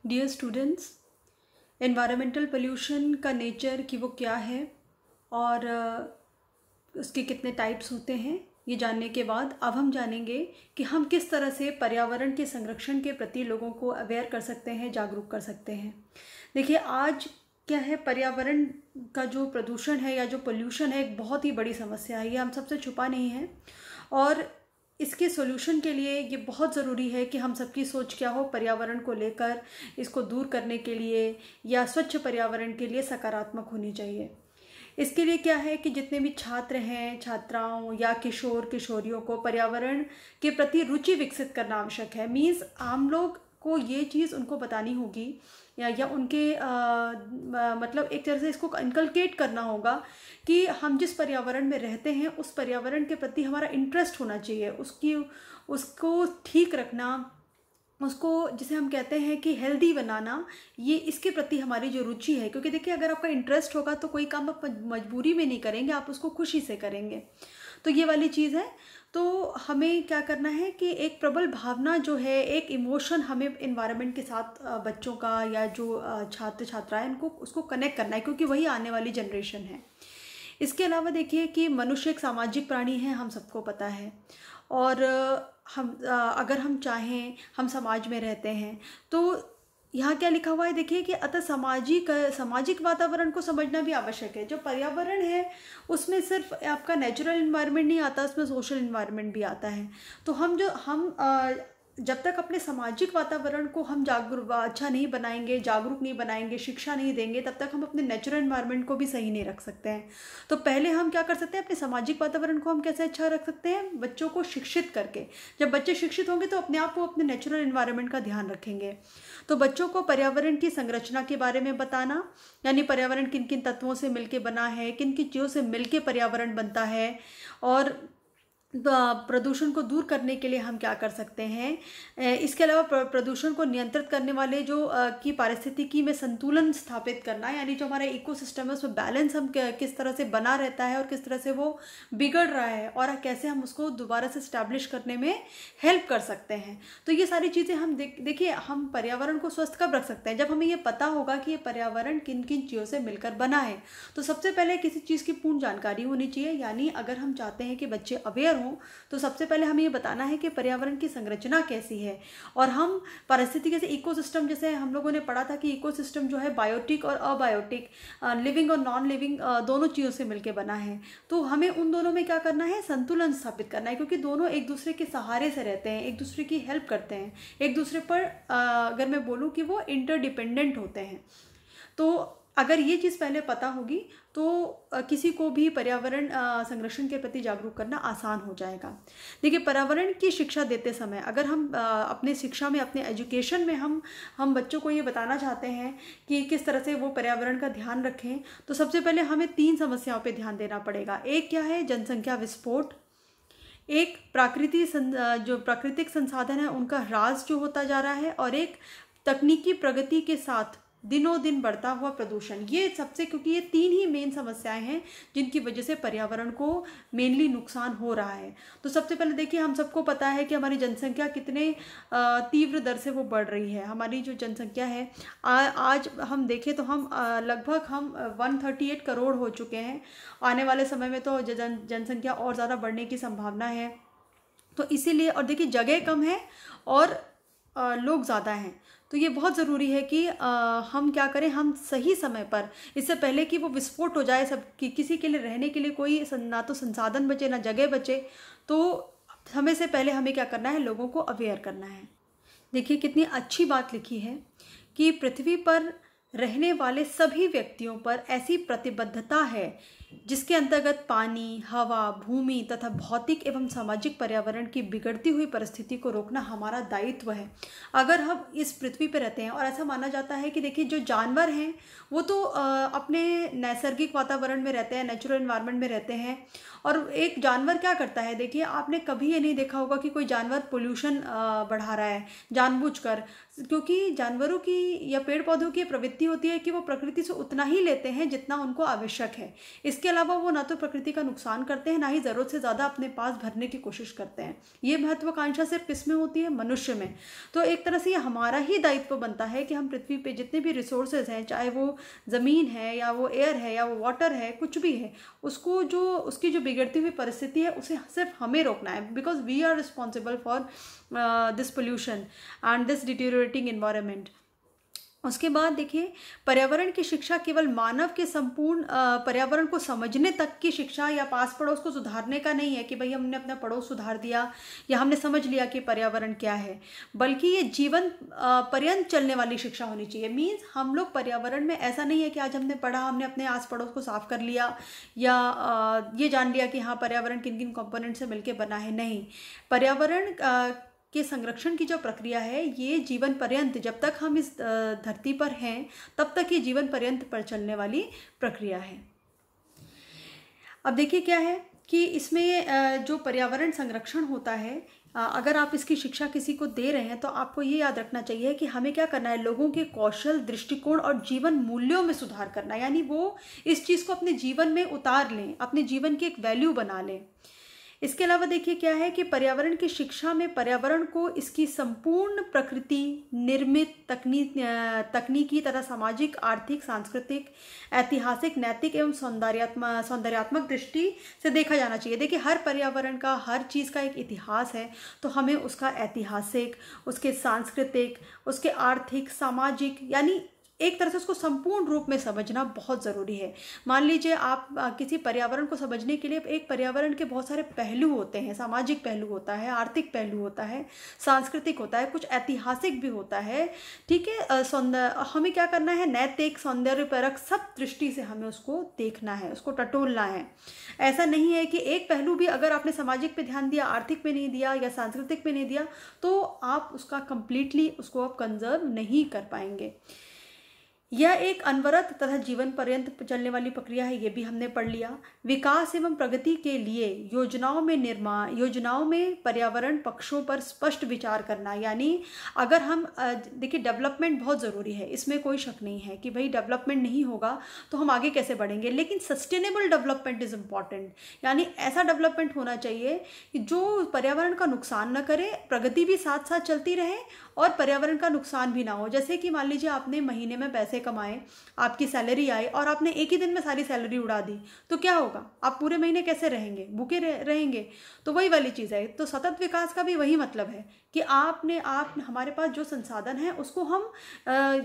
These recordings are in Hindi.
डियर स्टूडेंट्स, एनवायरमेंटल पोल्यूशन का नेचर कि वो क्या है और उसके कितने टाइप्स होते हैं, ये जानने के बाद अब हम जानेंगे कि हम किस तरह से पर्यावरण के संरक्षण के प्रति लोगों को अवेयर कर सकते हैं, जागरूक कर सकते हैं। देखिए, आज क्या है, पर्यावरण का जो प्रदूषण है या जो पोल्यूशन है एक बहुत ही बड़ी समस्या है। ये हम सबसे छुपा नहीं है और इसके सॉल्यूशन के लिए ये बहुत ज़रूरी है कि हम सबकी सोच क्या हो पर्यावरण को लेकर, इसको दूर करने के लिए या स्वच्छ पर्यावरण के लिए सकारात्मक होनी चाहिए। इसके लिए क्या है कि जितने भी छात्र हैं, छात्राओं या किशोर किशोरियों को पर्यावरण के प्रति रुचि विकसित करना आवश्यक है। मीन्स हम लोग को ये चीज़ उनको बतानी होगी या उनके मतलब एक तरह से इसको इनकलकेट करना होगा कि हम जिस पर्यावरण में रहते हैं उस पर्यावरण के प्रति हमारा इंटरेस्ट होना चाहिए, उसको ठीक रखना, उसको जिसे हम कहते हैं कि हेल्दी बनाना, ये इसके प्रति हमारी जो रुचि है। क्योंकि देखिए, अगर आपका इंटरेस्ट होगा तो कोई काम आप मजबूरी में नहीं करेंगे, आप उसको खुशी से करेंगे। तो ये वाली चीज़ है। तो हमें क्या करना है कि एक प्रबल भावना जो है, एक इमोशन हमें इन्वायरमेंट के साथ बच्चों का या जो छात्र छात्राएं उनको उसको कनेक्ट करना है, क्योंकि वही आने वाली जनरेशन है। इसके अलावा देखिए कि मनुष्य एक सामाजिक प्राणी है, हम सबको पता है। और अगर हम चाहें, हम समाज में रहते हैं, तो यहाँ क्या लिखा हुआ है देखिए कि अतः सामाजिक वातावरण को समझना भी आवश्यक है। जो पर्यावरण है उसमें सिर्फ आपका नेचुरल इन्वायरमेंट नहीं आता, उसमें सोशल इन्वायरमेंट भी आता है। तो हम जब तक अपने सामाजिक वातावरण को हम अच्छा नहीं बनाएंगे, जागरूक नहीं बनाएंगे, शिक्षा नहीं देंगे, तब तक हम अपने नेचुरल एनवायरनमेंट को भी सही नहीं रख सकते हैं। तो पहले हम क्या कर सकते हैं, अपने सामाजिक वातावरण को हम कैसे अच्छा रख सकते हैं, बच्चों को शिक्षित करके। जब बच्चे शिक्षित होंगे तो अपने आप को अपने नेचुरल एनवायरनमेंट का ध्यान रखेंगे। तो बच्चों को पर्यावरण की संरचना के बारे में बताना, यानी पर्यावरण किन किन तत्वों से मिलकर बना है, किन किन चीज़ों से मिलकर पर्यावरण बनता है, और प्रदूषण को दूर करने के लिए हम क्या कर सकते हैं। इसके अलावा प्रदूषण को नियंत्रित करने वाले जो की पारिस्थितिकी में संतुलन स्थापित करना, यानी जो हमारा इकोसिस्टम है उसमें बैलेंस हम किस तरह से बना रहता है और किस तरह से वो बिगड़ रहा है और कैसे हम उसको दोबारा से स्टैब्लिश करने में हेल्प कर सकते हैं। तो ये सारी चीज़ें हम देखिए, हम पर्यावरण को स्वस्थ कब रख सकते हैं, जब हमें ये पता होगा कि ये पर्यावरण किन किन चीज़ों से मिलकर बना है। तो सबसे पहले किसी चीज़ की पूर्ण जानकारी होनी चाहिए। यानी अगर हम चाहते हैं कि बच्चे अवेयर तो सबसे पहले हमें ये बताना है कि पर्यावरण की संरचना कैसी है। और हम पारिस्थितिकी से इकोसिस्टम, जैसे हम लोगों ने पढ़ा था कि इकोसिस्टम जो है बायोटिक और अबायोटिक, लिविंग और नॉन लिविंग दोनों चीज़ों से मिलकर बना है। तो हमें उन दोनों में क्या करना है, संतुलन स्थापित करना है, क्योंकि दोनों एक दूसरे के सहारे से रहते हैं, एक दूसरे की हेल्प करते हैं, एक दूसरे पर अगर मैं बोलूँ कि वो इंटरडिपेंडेंट होते हैं। तो अगर ये चीज़ पहले पता होगी तो किसी को भी पर्यावरण संरक्षण के प्रति जागरूक करना आसान हो जाएगा। देखिए, पर्यावरण की शिक्षा देते समय अगर हम अपने शिक्षा में, अपने एजुकेशन में हम बच्चों को ये बताना चाहते हैं कि किस तरह से वो पर्यावरण का ध्यान रखें, तो सबसे पहले हमें 3 समस्याओं पे ध्यान देना पड़ेगा। एक क्या है, जनसंख्या विस्फोट। एक जो प्राकृतिक संसाधन है उनका ह्रास जो होता जा रहा है, और एक तकनीकी प्रगति के साथ दिनों दिन बढ़ता हुआ प्रदूषण। ये सबसे, क्योंकि ये 3 ही मेन समस्याएं हैं जिनकी वजह से पर्यावरण को मेनली नुकसान हो रहा है। तो सबसे पहले देखिए, हम सबको पता है कि हमारी जनसंख्या कितने तीव्र दर से वो बढ़ रही है। हमारी जो जनसंख्या है आज हम देखें तो हम लगभग 138 करोड़ हो चुके हैं। आने वाले समय में तो जनसंख्या और ज़्यादा बढ़ने की संभावना है। तो इसीलिए, और देखिए जगह कम है और लोग ज़्यादा हैं, तो ये बहुत ज़रूरी है कि हम क्या करें, हम सही समय पर, इससे पहले कि वो विस्फोट हो जाए, सब किसी के लिए रहने के लिए कोई ना तो संसाधन बचे ना जगह बचे, तो समय से पहले हमें क्या करना है, लोगों को अवेयर करना है। देखिए कितनी अच्छी बात लिखी है कि पृथ्वी पर रहने वाले सभी व्यक्तियों पर ऐसी प्रतिबद्धता है जिसके अंतर्गत पानी, हवा, भूमि तथा भौतिक एवं सामाजिक पर्यावरण की बिगड़ती हुई परिस्थिति को रोकना हमारा दायित्व है। अगर हम इस पृथ्वी पर रहते हैं, और ऐसा माना जाता है कि देखिए जो जानवर हैं वो तो अपने नैसर्गिक वातावरण में रहते हैं, नेचुरल एनवायरनमेंट में रहते हैं। और एक जानवर क्या करता है, देखिए आपने कभी ये नहीं देखा होगा कि कोई जानवर पोल्यूशन बढ़ा रहा है जानबूझकर, क्योंकि जानवरों की या पेड़ पौधों की प्रवृत्ति होती है कि वो प्रकृति से उतना ही लेते हैं जितना उनको आवश्यक है। इसके इसके अलावा वो ना तो प्रकृति का नुकसान करते हैं, ना ही ज़रूरत से ज़्यादा अपने पास भरने की कोशिश करते हैं। ये महत्वाकांक्षा सिर्फ किसमें होती है? मनुष्य में। तो एक तरह से ये हमारा ही दायित्व बनता है कि हम पृथ्वी पे जितने भी रिसोर्सेज हैं, चाहे वो ज़मीन है या वो एयर है या वो वाटर है, कुछ भी है, उसको जो उसकी जो बिगड़ती हुई परिस्थिति है उसे सिर्फ हमें रोकना है, because we are responsible for this pollution and this deteriorating environment. उसके बाद देखिए, पर्यावरण की शिक्षा केवल मानव के संपूर्ण पर्यावरण को समझने तक की शिक्षा या पास पड़ोस को सुधारने का नहीं है कि भाई हमने अपना पड़ोस सुधार दिया या हमने समझ लिया कि पर्यावरण क्या है, बल्कि ये जीवन पर्यंत चलने वाली शिक्षा होनी चाहिए। मीन्स हम लोग पर्यावरण में ऐसा नहीं है कि आज हमने पढ़ा, हमने अपने आस पड़ोस को साफ कर लिया या ये जान लिया कि हाँ पर्यावरण किन किन कंपोनेंट से मिलकर बना है। नहीं, पर्यावरण के संरक्षण की जो प्रक्रिया है ये जीवन पर्यंत, जब तक हम इस धरती पर हैं तब तक ये जीवन पर्यंत पर चलने वाली प्रक्रिया है। अब देखिए क्या है कि इसमें जो पर्यावरण संरक्षण होता है, अगर आप इसकी शिक्षा किसी को दे रहे हैं तो आपको ये याद रखना चाहिए कि हमें क्या करना है, लोगों के कौशल, दृष्टिकोण और जीवन मूल्यों में सुधार करना है। यानी वो इस चीज़ को अपने जीवन में उतार लें, अपने जीवन की एक वैल्यू बना लें। इसके अलावा देखिए क्या है कि पर्यावरण की शिक्षा में पर्यावरण को इसकी संपूर्ण प्रकृति निर्मित तकनीकी तथा सामाजिक, आर्थिक, सांस्कृतिक, ऐतिहासिक, नैतिक एवं सौंदर्यात्मक दृष्टि से देखा जाना चाहिए। देखिए हर पर्यावरण का, हर चीज़ का एक इतिहास है, तो हमें उसका ऐतिहासिक, उसके सांस्कृतिक, उसके आर्थिक, सामाजिक, यानी एक तरह से उसको संपूर्ण रूप में समझना बहुत ज़रूरी है। मान लीजिए आप किसी पर्यावरण को समझने के लिए, एक पर्यावरण के बहुत सारे पहलू होते हैं, सामाजिक पहलू होता है, आर्थिक पहलू होता है, सांस्कृतिक होता है, कुछ ऐतिहासिक भी होता है, ठीक है। हमें क्या करना है, नैतिक, सौंदर्यपरक, सब दृष्टि से हमें उसको देखना है, उसको टटोलना है। ऐसा नहीं है कि एक पहलू भी अगर आपने सामाजिक पे ध्यान दिया, आर्थिक पे नहीं दिया या सांस्कृतिक पे नहीं दिया, तो आप उसका कंप्लीटली उसको आप कंजर्व नहीं कर पाएंगे। यह एक अनवरत तथा जीवन पर्यंत चलने वाली प्रक्रिया है, ये भी हमने पढ़ लिया। विकास एवं प्रगति के लिए योजनाओं में पर्यावरण पक्षों पर स्पष्ट विचार करना। यानी अगर हम देखिए, डेवलपमेंट बहुत ज़रूरी है, इसमें कोई शक नहीं है कि भाई डेवलपमेंट नहीं होगा तो हम आगे कैसे बढ़ेंगे, लेकिन सस्टेनेबल डेवलपमेंट इज़ इम्पॉर्टेंट। यानी ऐसा डेवलपमेंट होना चाहिए कि जो पर्यावरण का नुकसान न करे, प्रगति भी साथ साथ चलती रहे और पर्यावरण का नुकसान भी ना हो। जैसे कि मान लीजिए आपने महीने में पैसे कमाए, आपकी सैलरी आई और आपने एक ही दिन में सारी सैलरी उड़ा दी, तो क्या होगा? आप पूरे महीने कैसे रहेंगे? भूखे रहेंगे। तो वही वाली चीज़ है। तो सतत विकास का भी वही मतलब है कि हमारे पास जो संसाधन है उसको हम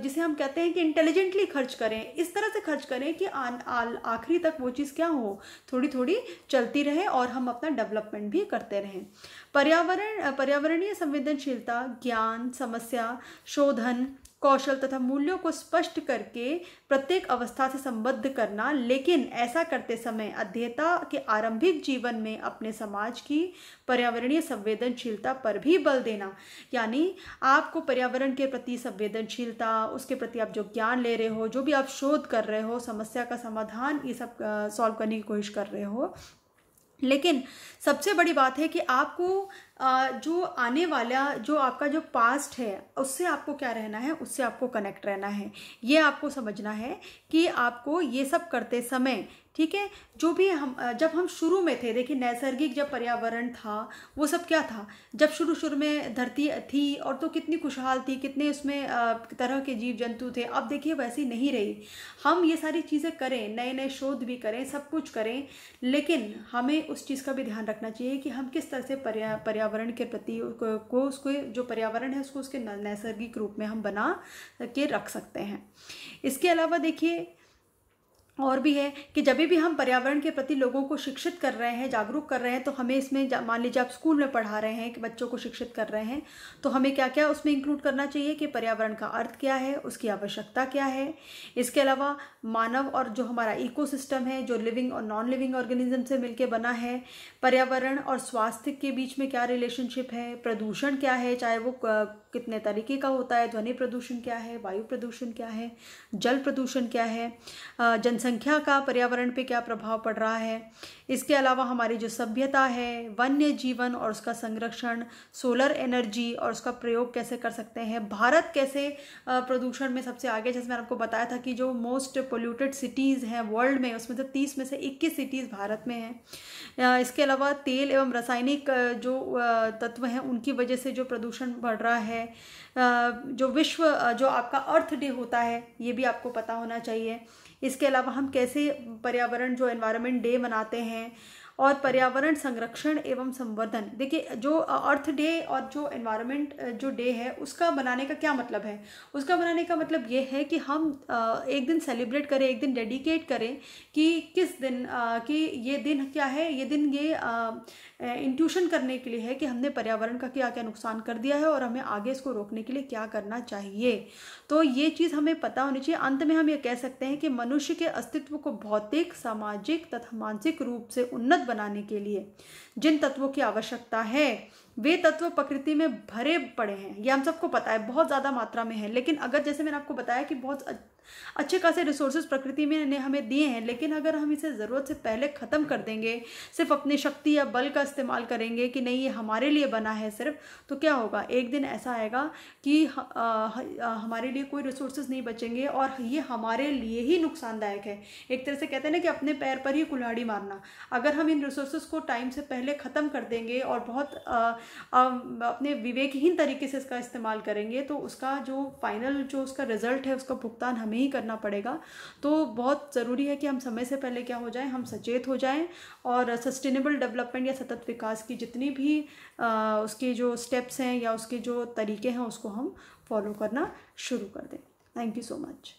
जिसे हम कहते हैं कि इंटेलिजेंटली खर्च करें, इस तरह से खर्च करें कि आखिरी तक वो चीज़ क्या हो, थोड़ी थोड़ी चलती रहे और हम अपना डेवलपमेंट भी करते रहें। पर्यावरणीय संवेदनशीलता, ज्ञान, समस्या शोधन, कौशल तथा मूल्यों को स्पष्ट करके प्रत्येक अवस्था से संबद्ध करना, लेकिन ऐसा करते समय अध्येता के आरंभिक जीवन में अपने समाज की पर्यावरणीय संवेदनशीलता पर भी बल देना। यानी आपको पर्यावरण के प्रति संवेदनशीलता, उसके प्रति आप जो ज्ञान ले रहे हो, जो भी आप शोध कर रहे हो, समस्या का समाधान ये सब सॉल्व करने की कोशिश कर रहे हो, लेकिन सबसे बड़ी बात है कि आपको जो आने वाला, जो आपका जो पास्ट है, उससे आपको क्या रहना है, उससे आपको कनेक्ट रहना है। ये आपको समझना है कि आपको ये सब करते समय, ठीक है, जो भी जब हम शुरू में थे, देखिए नैसर्गिक जब पर्यावरण था वो सब क्या था, जब शुरू में धरती थी और तो कितनी खुशहाल थी, कितने उसमें तरह के जीव जंतु थे। अब देखिए वैसी नहीं रही। हम ये सारी चीज़ें करें, नए नए शोध भी करें, सब कुछ करें, लेकिन हमें उस चीज़ का भी ध्यान रखना चाहिए कि हम किस तरह से पर्यावरण के प्रति उसको जो पर्यावरण है उसको उसके नैसर्गिक रूप में हम बना के रख सकते हैं। इसके अलावा देखिए और भी है कि जब भी हम पर्यावरण के प्रति लोगों को शिक्षित कर रहे हैं, जागरूक कर रहे हैं, तो हमें इसमें मान लीजिए आप स्कूल में पढ़ा रहे हैं कि बच्चों को शिक्षित कर रहे हैं, तो हमें क्या क्या उसमें इंक्लूड करना चाहिए कि पर्यावरण का अर्थ क्या है, उसकी आवश्यकता क्या है। इसके अलावा मानव और जो हमारा इकोसिस्टम है, जो लिविंग और नॉन लिविंग ऑर्गेनिज्म से मिलकर बना है, पर्यावरण और स्वास्थ्य के बीच में क्या रिलेशनशिप है, प्रदूषण क्या है, चाहे वो कितने तरीके का होता है, ध्वनि प्रदूषण क्या है, वायु प्रदूषण क्या है, जल प्रदूषण क्या है, जनसंख्या का पर्यावरण पे क्या प्रभाव पड़ रहा है। इसके अलावा हमारी जो सभ्यता है, वन्य जीवन और उसका संरक्षण, सोलर एनर्जी और उसका प्रयोग कैसे कर सकते हैं, भारत कैसे प्रदूषण में सबसे आगे, जैसे मैंने आपको बताया था कि जो मोस्ट पोल्यूटेड सिटीज़ हैं वर्ल्ड में, उसमें से 30 में से 21 सिटीज़ भारत में हैं। इसके अलावा तेल एवं रासायनिक जो तत्व हैं उनकी वजह से जो प्रदूषण बढ़ रहा है। जो विश्व जो आपका अर्थ डे होता है ये भी आपको पता होना चाहिए। इसके अलावा हम कैसे पर्यावरण जो एनवायरनमेंट डे मनाते हैं और पर्यावरण संरक्षण एवं संवर्धन। देखिए जो अर्थ डे और जो एनवायरनमेंट जो डे है उसका बनाने का क्या मतलब है, उसका बनाने का मतलब ये है कि हम एक दिन सेलिब्रेट करें, एक दिन डेडिकेट करें कि किस दिन कि ये दिन क्या है, ये दिन ये इंट्यूशन करने के लिए है कि हमने पर्यावरण का क्या क्या नुकसान कर दिया है और हमें आगे इसको रोकने के लिए क्या करना चाहिए। तो ये चीज़ हमें पता होनी चाहिए। अंत में हम ये कह सकते हैं कि मनुष्य के अस्तित्व को भौतिक, सामाजिक तथा मानसिक रूप से उन्नत बनाने के लिए जिन तत्वों की आवश्यकता है वे तत्व प्रकृति में भरे पड़े हैं। ये हम सबको पता है, बहुत ज़्यादा मात्रा में है। लेकिन अगर जैसे मैंने आपको बताया कि बहुत अच्छे खासे रिसोर्सेज प्रकृति में ने हमें दिए हैं, लेकिन अगर हम इसे ज़रूरत से पहले ख़त्म कर देंगे, सिर्फ अपनी शक्ति या बल का इस्तेमाल करेंगे कि नहीं ये हमारे लिए बना है सिर्फ, तो क्या होगा, एक दिन ऐसा आएगा कि हमारे लिए कोई रिसोर्सेज नहीं बचेंगे और ये हमारे लिए ही नुकसानदायक है। एक तरह से कहते हैं ना कि अपने पैर पर ही कुल्हाड़ी मारना। अगर हम इन रिसोर्सेज को टाइम से पहले ख़त्म कर देंगे और बहुत अपने विवेकहीन तरीके से इसका इस्तेमाल करेंगे तो उसका जो फाइनल जो उसका रिजल्ट है उसका भुगतान हमें ही करना पड़ेगा। तो बहुत ज़रूरी है कि हम समय से पहले क्या हो जाएं, हम सचेत हो जाएं और सस्टेनेबल डेवलपमेंट या सतत विकास की जितनी भी उसके जो स्टेप्स हैं या उसके जो तरीके हैं उसको हम फॉलो करना शुरू कर दें। Thank you so much.